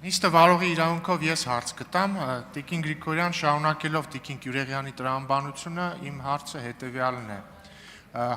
Ինձ վարողի իրավունքով ես հարց կտամ, Տիկին Գրիգորյան շարունակելով Տիկին Գյուրեղյանի տրամաբանությունը, իմ հարցը հետևյալն է.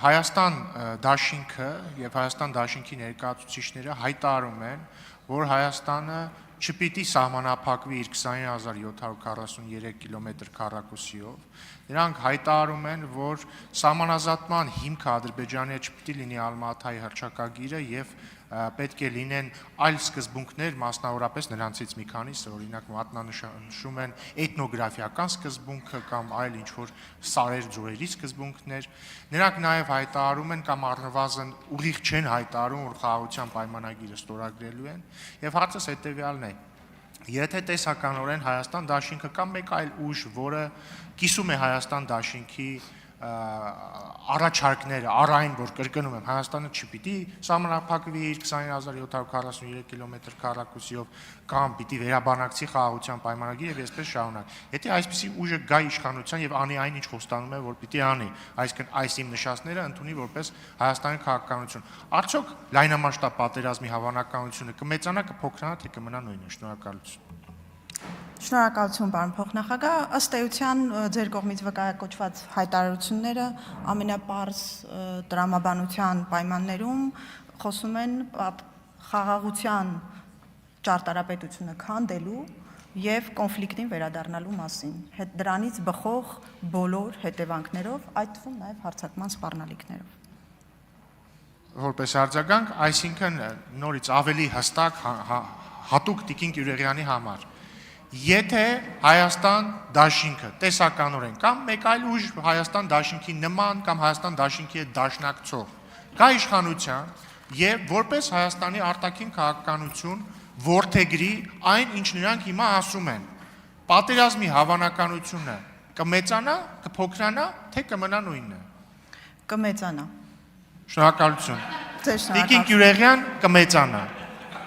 Հայաստան դաշինքը եւ Հայաստան դաշինքի ներկայացուցիչները հայտարարում են, որ Հայաստանը չպիտի սահմանափակվի իր 20743 կիլոմետր քառակուսիով։ Նրանք հայտարարում են, որ սահմանազատման հիմքը Ադրբեջանի չպիտի լինի Ալմատայի հռչակագիրը եւ պետք է լինեն այլ սկզբունքներ, մասնավորապես նրանցից մի քանիսը, օրինակ մատնանշում են էթնոգրաֆիական սկզբունքը կամ այլ ինչ-որ սարեր ձորերի սկզբունքներ։ Նրանք նաև հայտարարում են կամ առնվազն ուղիղ չեն հայտարարում, որ խաղաղության պայմանագիրը ստորագրելու են, եւ հարցս հետեւյալն է. Եթե տեսականորեն Հայաստան դաշինքը կամ մեկ այլ ուժ, որը կիսում է Հայաստան դաշինքի առաջարկները, առայն, որ կրկնում եմ, Հայաստանը չպիտի սահմանափակվի իր 20743 կիլոմետր քառակուսիով կամ պիտի վերաբանակցի խաղաղության պայմանագիրը եւ այսպես շարունակ։ Եթե այսպիսի ուժը գա իշխանության եւ անի այն, ինչ խոստանում է, որ պիտի անի, այսինքն այս իմ նշածները ընդունի որպես Հայաստանի քաղաքականություն, արդյոք լայնամասշտաբ պատերազմի հավանականությունը կմեծանա, կփոքրանա, թե կմնա նույնը։ Շնորհակալություն։ Շնորհակալություն, պարոն փոխնախագահ, ըստ էության ձեր կողմից վկայակոչված հայտարարությունները ամենապարզ տրամաբանության պայմաններում խոսում են խաղաղության ճարտարապետությունը քանդելու եւ կոնֆլիկտին վերադառնալու մասին, դրանից բխող բոլոր հետևանքներով, այդ թվում նաեւ հարձակման սպառնալիքներով։ Որպես արձագանք, այսինքն նորից ավելի հստակ հատուկ Տիկին Գյուրեղյանի համար, եթե Հայաստան դաշինքը տեսականորեն կամ մեկ այլ ուժ Հայաստան դաշինքի նման կամ Հայաստան դաշինքի հետ դաշնակցող կա իշխանության եւ որպես Հայաստանի արտաքին քաղաքականություն որդեգրի այն, ինչ նրանք հիմա ասում են, պատերազմի հավանականությունը կմեծանա, կփոքրանա, թե կմնա նույնը։ Կմեծանա։ Շնորհակալություն։ Ձեր շնորհակալություն։ Տիկին Գյուրեղյան կմեծանա։